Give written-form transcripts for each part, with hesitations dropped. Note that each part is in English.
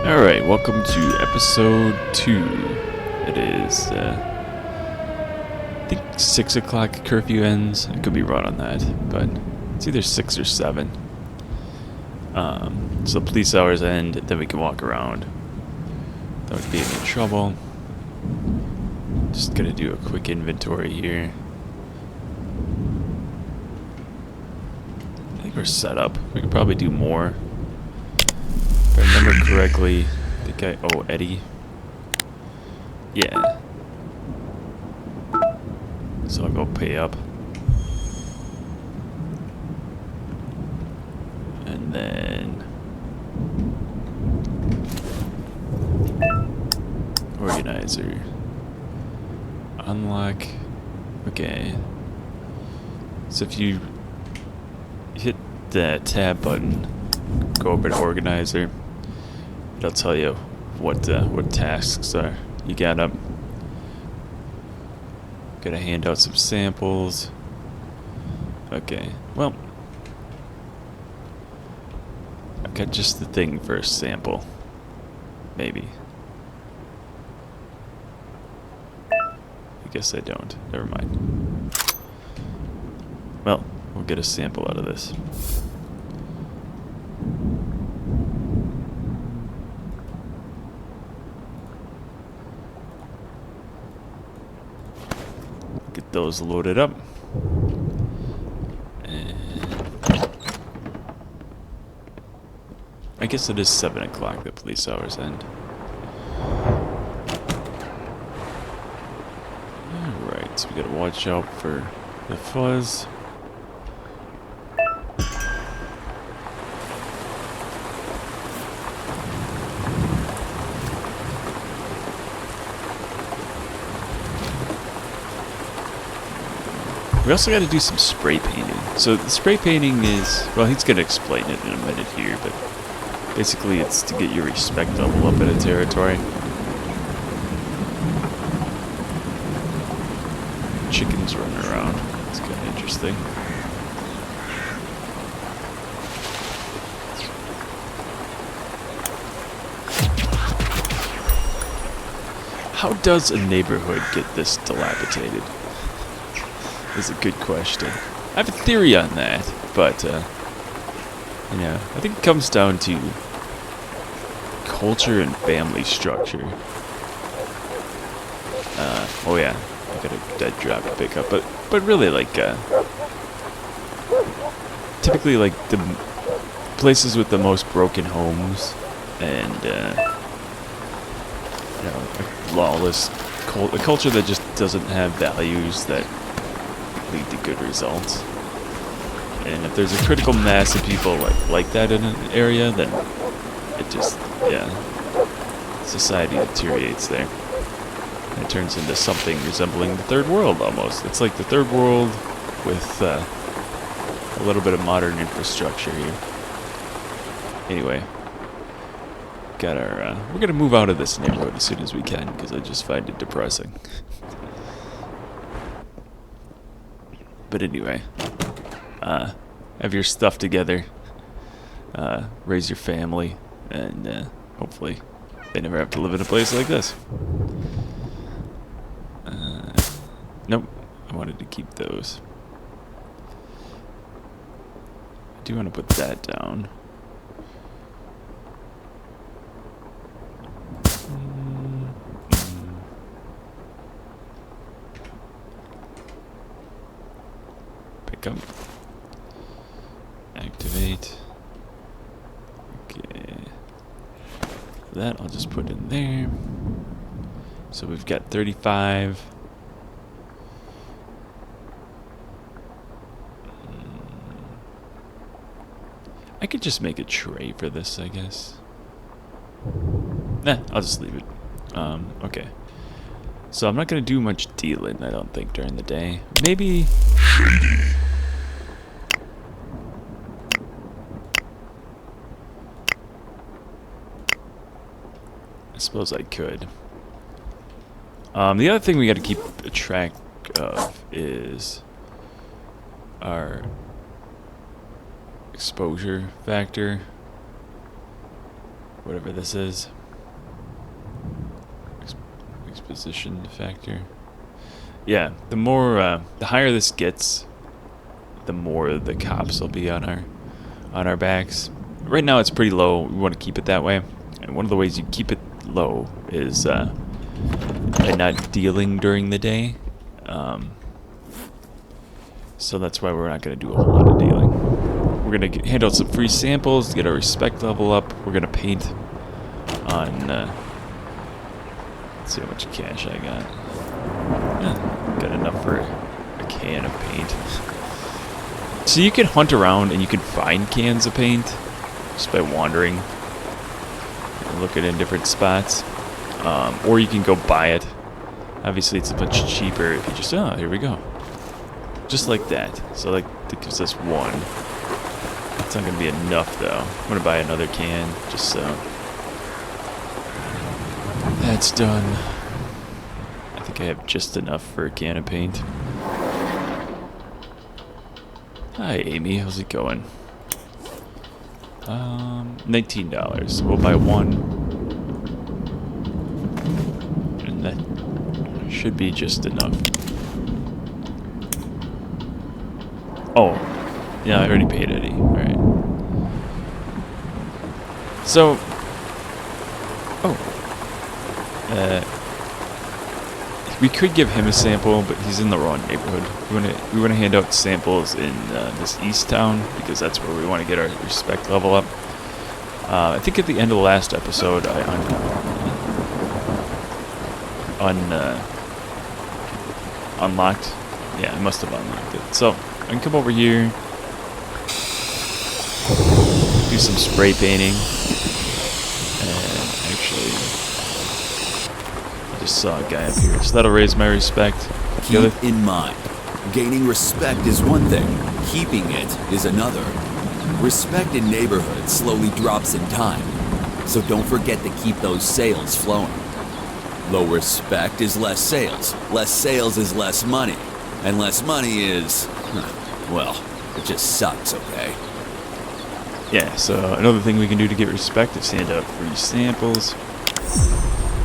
Alright, welcome to episode 2. It is, I think 6 o'clock curfew ends. I could be wrong on that, but it's either 6 or 7. So the police hours end, then we can walk around. Without being in trouble. Just gonna do a quick inventory here. I think we're set up. We could probably do more. If I remember correctly, I think I owe Eddie. Yeah. So I'll go pay up. And then organizer. Unlock. Okay. So if you hit the tab button, go over to organizer, it'll tell you what tasks are you got up. Gonna hand out some samples. Okay, well, I've got just the thing for a sample. Maybe. I guess I don't. Never mind. Well, we'll get a sample out of this. Get those loaded up. And I guess it is 7 o'clock, the police hours end. Alright, so we gotta watch out for the fuzz. We also got to do some spray painting. So the spray painting is, well, he's going to explain it in a minute here, but basically it's to get your respect level up in a territory. Chickens running around. It's kind of interesting. How does a neighborhood get this dilapidated? Is a good question. I have a theory on that, but you know, I think it comes down to culture and family structure. Oh yeah, I got a dead drop to pick up, but really like typically like the places with the most broken homes and you know, a lawless a culture that just doesn't have values that lead to good results. And if there's a critical mass of people like that in an area, then it just, yeah, society deteriorates there. And it turns into something resembling the third world almost. It's like the third world with a little bit of modern infrastructure here. Anyway, got our, we're gonna move out of this neighborhood as soon as we can because I just find it depressing. But anyway, have your stuff together, raise your family, and hopefully they never have to live in a place like this. Nope, I wanted to keep those. I do want to put that down. Up. Activate. Okay. That I'll just put in there. So we've got 35. I could just make a tray for this, I guess. Nah, I'll just leave it. Okay. So I'm not gonna do much dealing, I don't think, during the day. Maybe. I suppose I could. The other thing we got to keep a track of is our exposure factor. whatever this is. Exposition factor. Yeah, the more, the higher this gets, the more the cops will be on our backs. Right now it's pretty low. We want to keep it that way. And one of the ways you keep it low is by not dealing during the day. So that's why we're not going to do a whole lot of dealing. We're going to hand out some free samples to get our respect level up. We're going to paint on... let's see how much cash I got. Got enough for a can of paint. So you can hunt around and you can find cans of paint just by wandering and looking in different spots. Or you can go buy it. Obviously it's a bunch cheaper if you just, here we go. Just like that. So like that gives us one. It's not going to be enough though. I'm going to buy another can just so that's done. I think I have just enough for a can of paint. Hi Amy, how's it going? $19. We'll buy one. And that should be just enough. Oh, yeah, I already paid Eddie. Alright. So, we could give him a sample, but he's in the wrong neighborhood. We want to hand out samples in this east town because that's where we want to get our respect level up. I think at the end of the last episode, I unlocked. Yeah, I must have unlocked it. So I can come over here, do some spray painting, and actually. Just saw a guy up here, so that'll raise my respect. Keep in mind, gaining respect is one thing, keeping it is another. Respect in neighborhoods slowly drops in time, so don't forget to keep those sales flowing. Low respect is less sales is less money, and less money is, well, it just sucks, okay? Yeah, so another thing we can do to get respect is hand out free samples.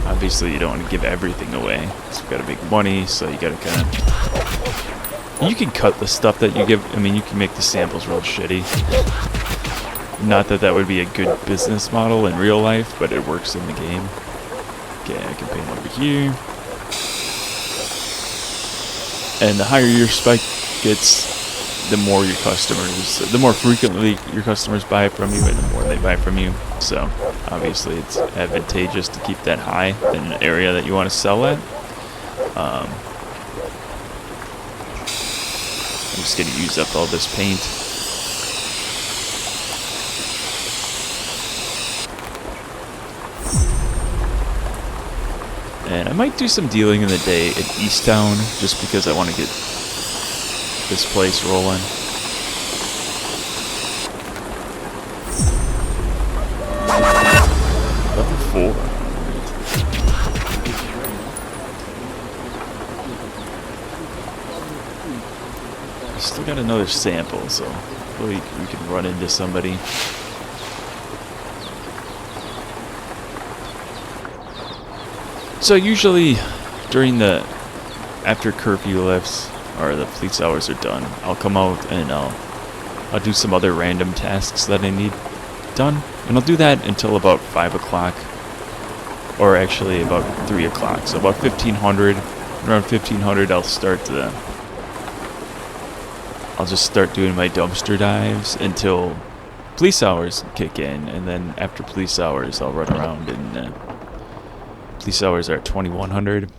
Obviously, you don't want to give everything away, so you got to make money, so you got to kind of... You can cut the stuff that you give. I mean, you can make the samples real shitty. Not that that would be a good business model in real life, but it works in the game. Okay, I can paint over here. And the higher your respect gets, the more your customers, the more frequently your customers buy from you, and the more they buy from you. So obviously it's advantageous to keep that high in an area that you want to sell at. I'm just going to use up all this paint. And I might do some dealing in the day at Easttown just because I want to get this place rolling. Level 4. I still got another sample, so hopefully we can run into somebody. So usually during the after curfew lifts or the police hours are done, I'll come out and I'll do some other random tasks that I need done, and I'll do that until about 5 o'clock, or actually about 3 o'clock. So about 1500, around 1500, I'll just start doing my dumpster dives until police hours kick in, and then after police hours, I'll run around and police hours are at 2100.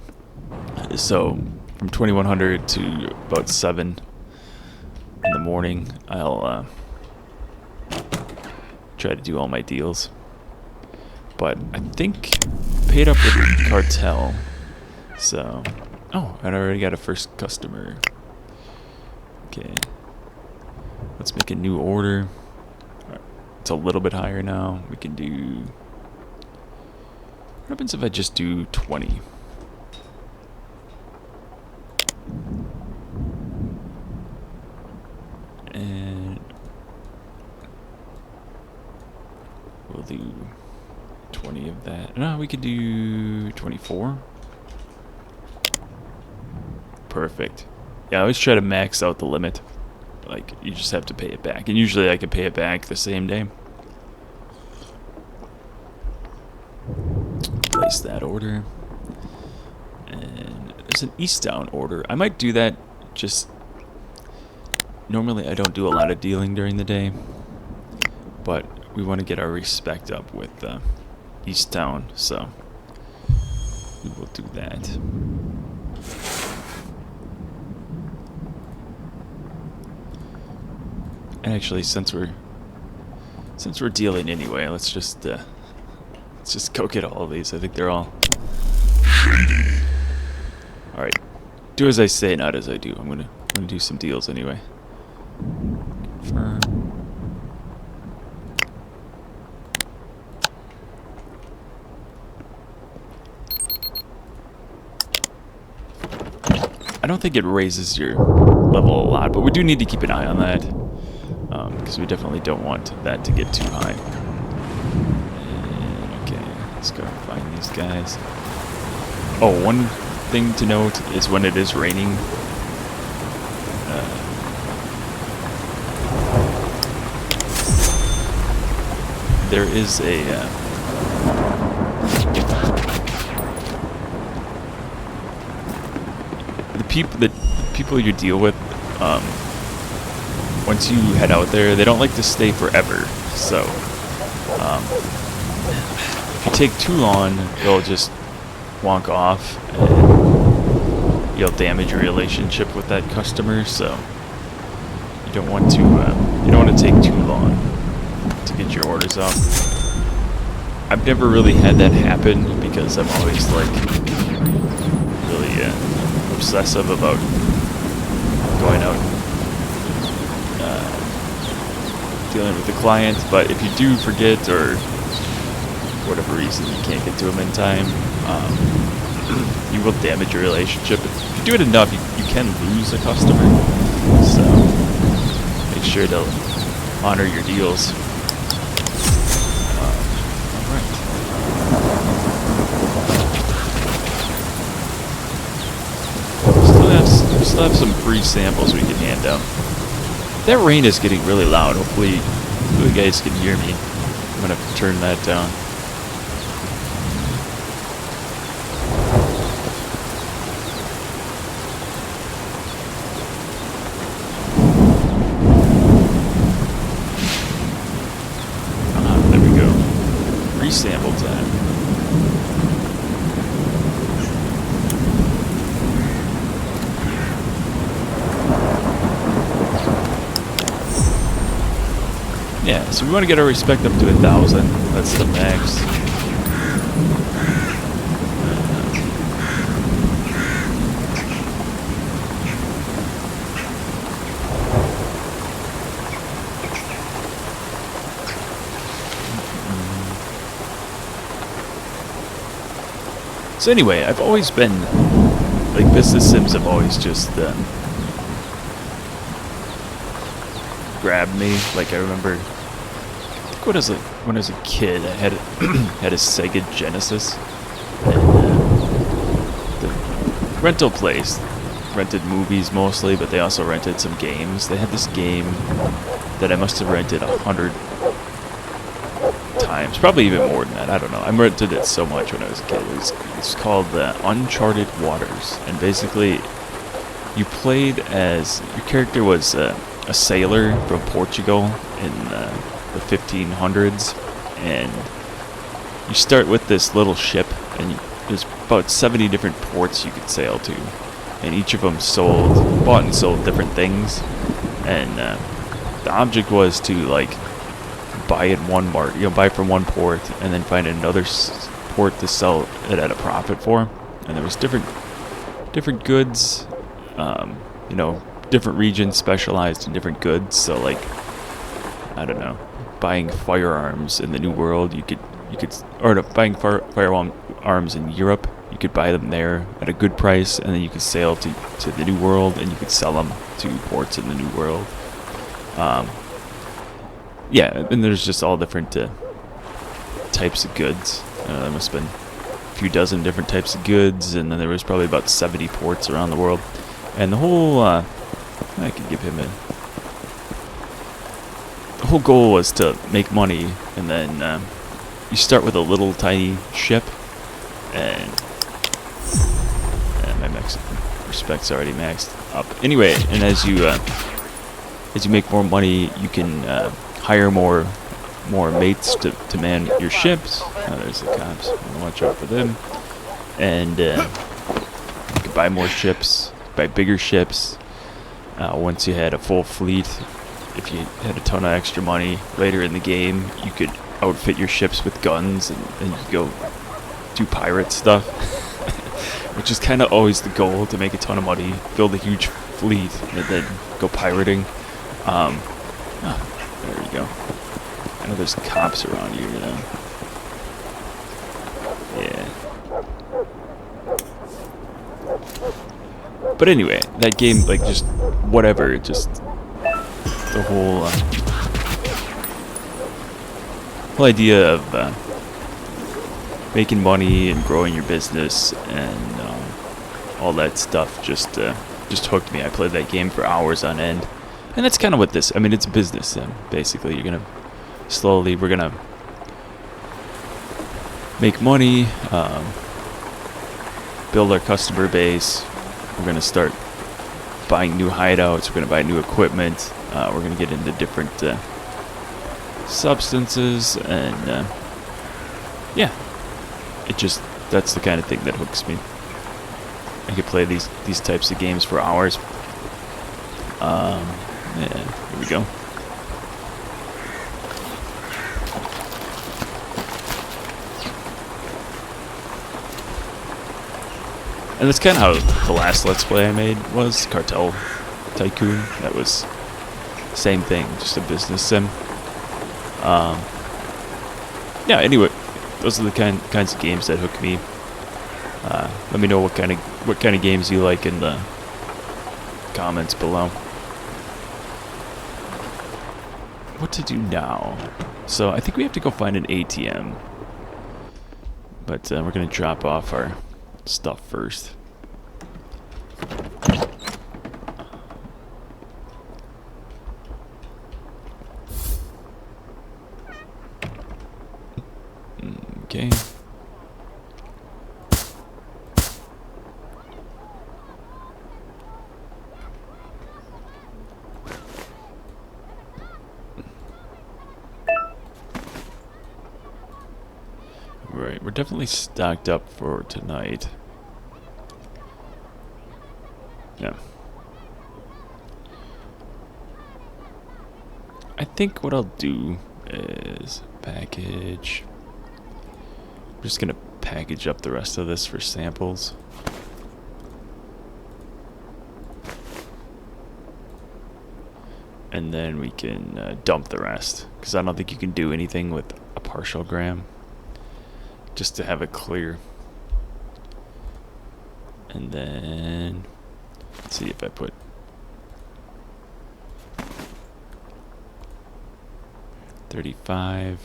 So from 2100 to about 7 in the morning, I'll try to do all my deals. But I think paid up with the cartel. So, oh, I already got a first customer. Okay, let's make a new order. It's a little bit higher now. We can do. What happens if I just do 20? And we'll do 20 of that. No, we could do 24. Perfect. Yeah, I always try to max out the limit. Like, you just have to pay it back. And usually I can pay it back the same day. Place that order. And there's an eastbound order. I might do that just... Normally I don't do a lot of dealing during the day. But we want to get our respect up with Easttown, so we will do that. And actually, since we're dealing anyway, let's just go get all of these. I think they're all shady. All right, do as I say, not as I do. I'm gonna do some deals anyway. Confirm. I don't think it raises your level a lot, but we do need to keep an eye on that, because we definitely don't want that to get too high. And, okay, let's go find these guys. Oh, one thing to note is when it is raining, there is a... the people you deal with, once you head out there, they don't like to stay forever. So, if you take too long, they'll just walk off, and you'll damage your relationship with that customer. So, you don't want to take too long to get your orders out. I've never really had that happen because I'm always like really obsessive about going out dealing with the client, but if you do forget or for whatever reason you can't get to them in time, you will damage your relationship. If you do it enough, you can lose a customer, so make sure to honor your deals. We still have some free samples we can hand out. That rain is getting really loud. Hopefully you guys can hear me. I'm gonna have to turn that down. There we go. Free sample time. Yeah, so we want to get our respect up to 1,000. That's the max. So anyway, I've always been, like, business sims have always just grabbed me. Like, I remember, when I was a kid, I had had a Sega Genesis, and the rental place rented movies mostly, but they also rented some games. They had this game that I must have rented 100 times, probably even more than that. I don't know. I rented it so much when I was a kid. It's called Uncharted Waters, and basically, you played as your character was a sailor from Portugal in the 1500s, and you start with this little ship, and there's about 70 different ports you could sail to, and each of them bought and sold different things, and the object was to like buy from one port and then find another port to sell it at a profit for, and there was different goods, different regions specialized in different goods. So like, I don't know, buying firearms in the New World, buying firearms in Europe, you could buy them there at a good price, and then you could sail to the New World, and you could sell them to ports in the New World. Yeah, and there's just all different types of goods. There must have been a few dozen different types of goods, and then there was probably about 70 ports around the world. And the whole, I could give him a... The whole goal was to make money, and then you start with a little tiny ship, and my Mexican respect's already maxed up. Anyway, and as you make more money, you can hire more mates to man your ships. There's the cops. Watch out for them. And you can buy more ships, buy bigger ships. Once you had a full fleet, if you had a ton of extra money later in the game, you could outfit your ships with guns and you could go do pirate stuff. Which is kind of always the goal, to make a ton of money, build a huge fleet, and then go pirating. There you go. I know there's cops around here now. Yeah. But anyway, that game, like, just whatever, just the whole idea of making money and growing your business and all that stuff just hooked me. I played that game for hours on end, and that's kind of what this. I mean, it's a business. Basically, we're gonna make money, build our customer base. We're gonna start buying new hideouts. We're gonna buy new equipment. We're gonna get into different substances, and yeah, that's the kind of thing that hooks me. I could play these types of games for hours. Yeah, here we go. And that's kind of how the last Let's Play I made was, Cartel Tycoon. That was same thing, just a business sim. Yeah, anyway, those are the kinds of games that hook me. Let me know what kind of games you like in the comments below. What to do now? So I think we have to go find an ATM, but we're gonna drop off our stuff first. Okay. Right, we're definitely stocked up for tonight. Yeah. I think what I'll do is package. I'm just gonna package up the rest of this for samples. And then we can dump the rest, because I don't think you can do anything with a partial gram. Just to have it clear. And then let's see if I put 35.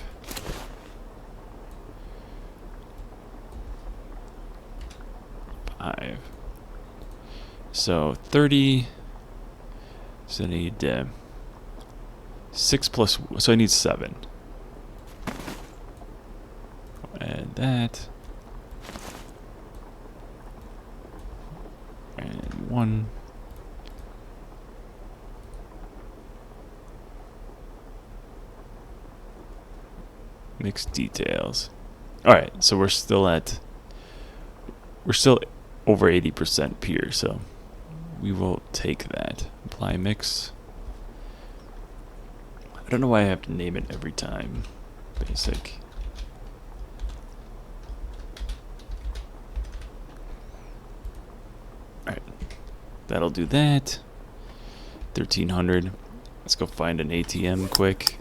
So 30. So I need 6 plus. So I need 7. Add that. And 1. Mixed details. Alright, so we're still over 80% pure, so we will take that. Apply mix. I don't know why I have to name it every time. Basic. Alright. That'll do that. 1300. Let's go find an ATM quick.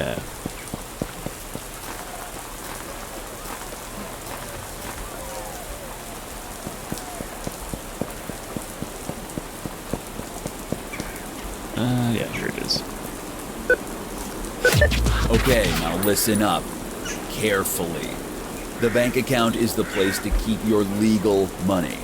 Yeah. Yeah, here it is. Okay, now listen up. Carefully. The bank account is the place to keep your legal money.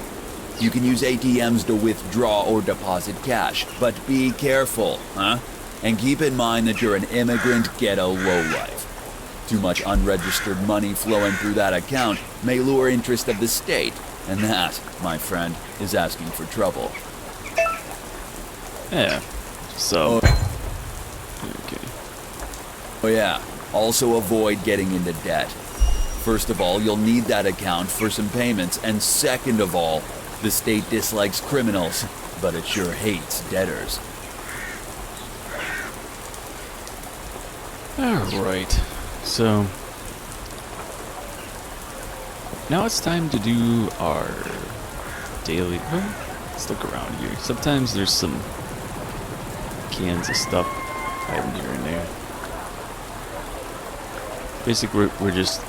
You can use ATMs to withdraw or deposit cash, but be careful, huh? And keep in mind that you're an immigrant ghetto lowlife. Too much unregistered money flowing through that account may lure interest of the state, and that, my friend, is asking for trouble. Yeah. So. Okay. Oh yeah, also avoid getting into debt. First of all, you'll need that account for some payments, and second of all, the state dislikes criminals, but it sure hates debtors. Alright. So. Now it's time to do our daily. Well, let's look around here. Sometimes there's some cans of stuff hiding here and there. Basically, we're just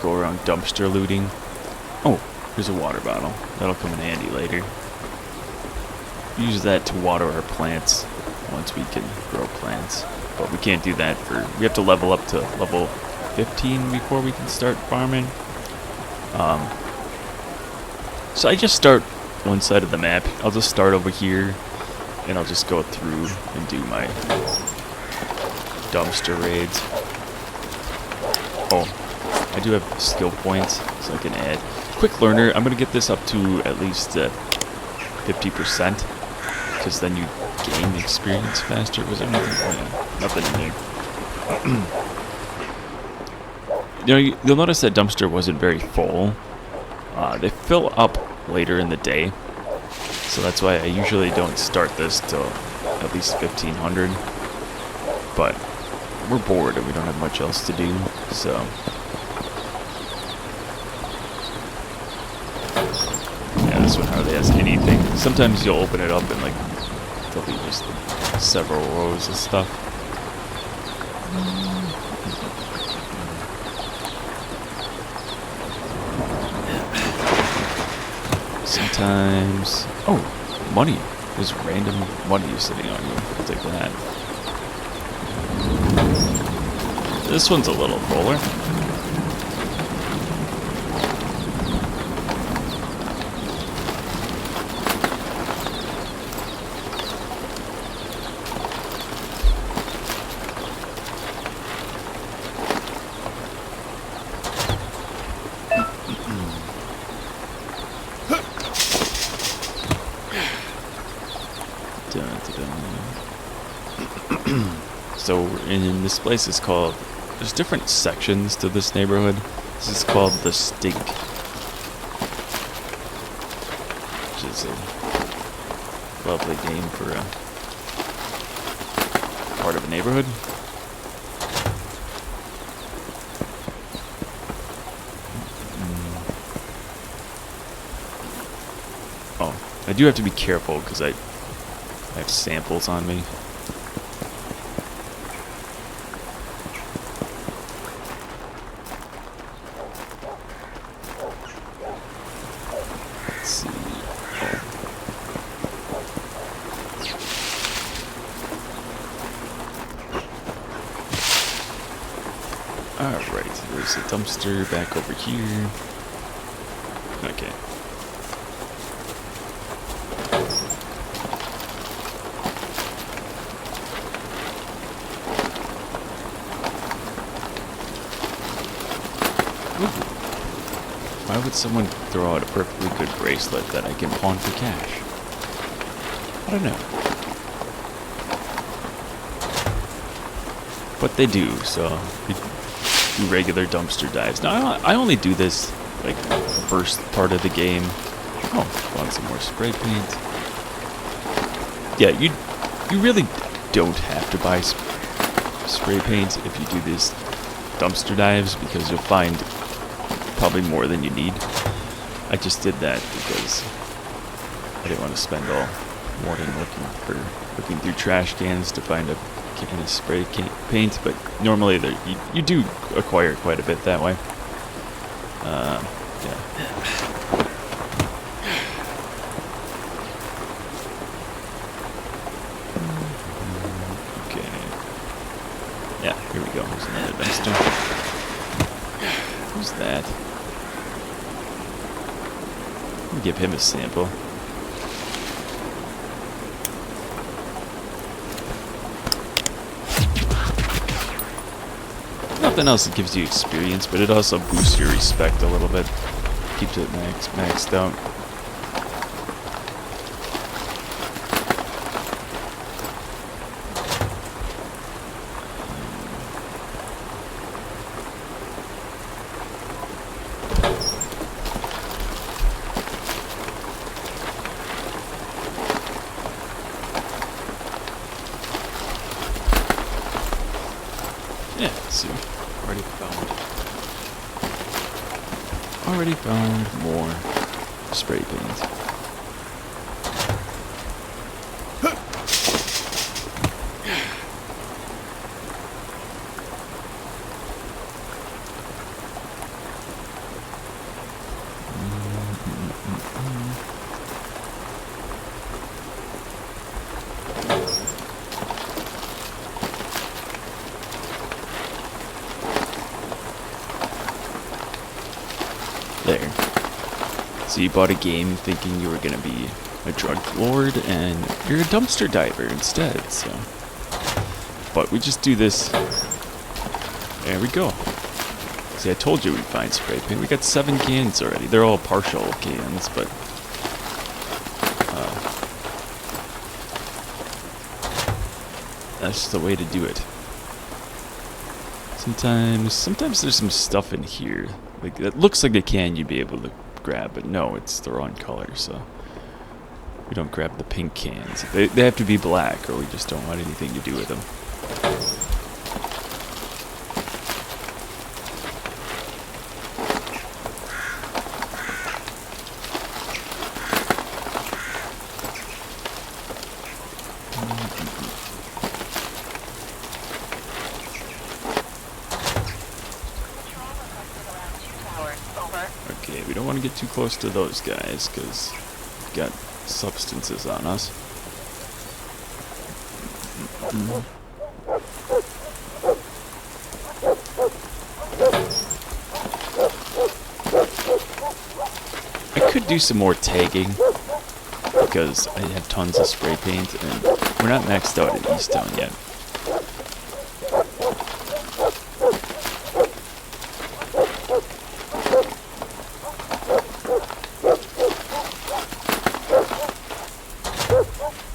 go around dumpster looting. Oh, here's a water bottle. That'll come in handy later. Use that to water our plants once we can grow plants. But we can't do that we have to level up to level 15 before we can start farming. So I just start one side of the map. I'll just start over here, and I'll just go through and do my dumpster raids. Oh, I do have skill points, so I can add. Quick learner, I'm going to get this up to at least 50%, because then you gain experience faster. Was there nothing? Oh, yeah, nothing in there. You'll notice that dumpster wasn't very full. They fill up later in the day, so that's why I usually don't start this till at least 1500. But we're bored and we don't have much else to do, so yeah, this one hardly has anything. Sometimes you'll open it up and like there'll be just several rows of stuff. Sometimes, oh, money. There's random money sitting on you. I'll take that. This one's a little fuller. So in this place is called, there's different sections to this neighborhood. This is called the Stink, which is a lovely name for a part of a neighborhood. Oh, I do have to be careful because I have samples on me. Alright, there's a dumpster back over here. Okay. Ooh. Why would someone throw out a perfectly good bracelet that I can pawn for cash? I don't know. But they do, so they do regular dumpster dives. Now, I only do this, like, the first part of the game. Oh, found some more spray paint. Yeah, you really don't have to buy spray paint if you do these dumpster dives, because you'll find probably more than you need. I just did that because I didn't want to spend all morning looking through trash cans to find a can of spray paint. paint, but normally you do acquire quite a bit that way. Yeah. Okay. Yeah, here we go. There's another dumpster. Who's that? I'll give him a sample. Nothing else that gives you experience, but it also boosts your respect a little bit. Keeps it maxed out. Yeah, see. Already found more spray paint. There. So you bought a game thinking you were going to be a drug lord, and you're a dumpster diver instead, so. But we just do this. There we go. See, I told you we'd find spray paint. We got 7 cans already. They're all partial cans, but... that's the way to do it. Sometimes there's some stuff in here. Like, it looks like a can you'd be able to grab, but no, it's the wrong color, so we don't grab the pink cans. They have to be black, or we just don't want anything to do with them. Okay, we don't want to get too close to those guys, because we've got substances on us. I could do some more tagging, because I have tons of spray paint, and we're not maxed out at East Town yet.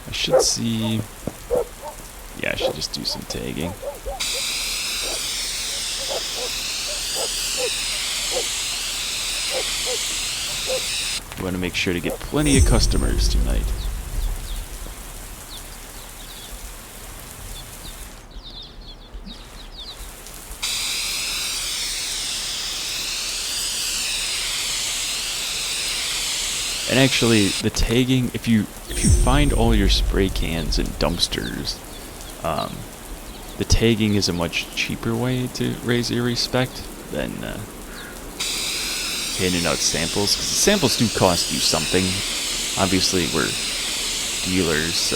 I should see... yeah, I should just do some tagging. We want to make sure to get plenty of customers tonight. And actually, the tagging, if you find all your spray cans in dumpsters, the tagging is a much cheaper way to raise your respect than handing out samples. Because the samples do cost you something. Obviously, we're dealers,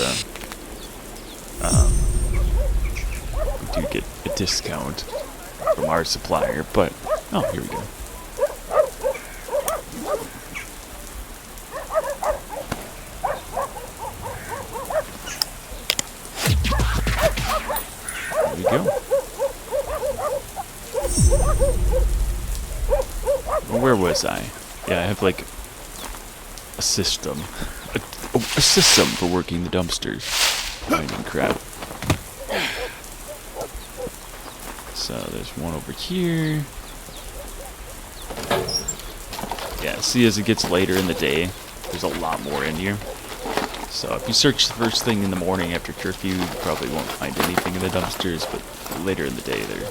we do get a discount from our supplier, but... oh, here we go. There we go. Well, where was I? Yeah, I have like a system. A system for working the dumpsters. Finding crap. So there's one over here. Yeah, see, as it gets later in the day, there's a lot more in here. So if you search the first thing in the morning after curfew, you probably won't find anything in the dumpsters, but later in the day, they're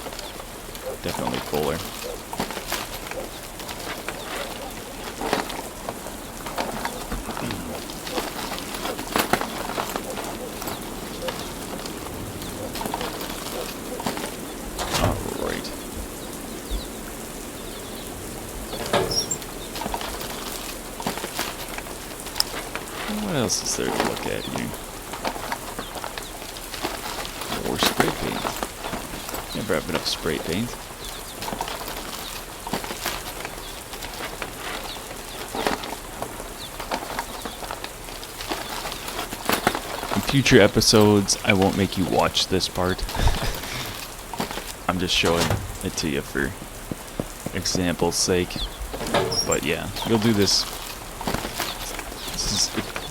definitely fuller. What else is there to look at here? More spray paint. Never have enough spray paint. In future episodes, I won't make you watch this part. I'm just showing it to you for example's sake. But yeah, you'll do this.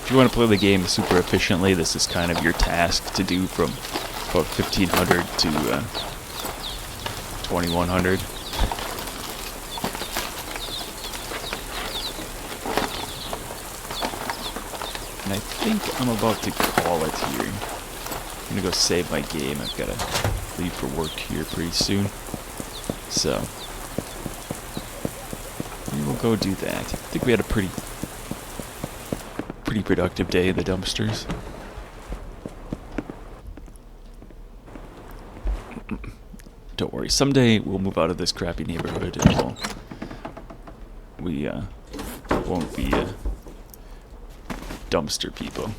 If you want to play the game super efficiently, this is kind of your task to do from about 1500 to 2100. And I think I'm about to call it here. I'm gonna go save my game. I've got to leave for work here pretty soon. So we'll go do that. I think we had a pretty productive day at the dumpsters. Don't worry. Someday we'll move out of this crappy neighborhood and we won't be dumpster people.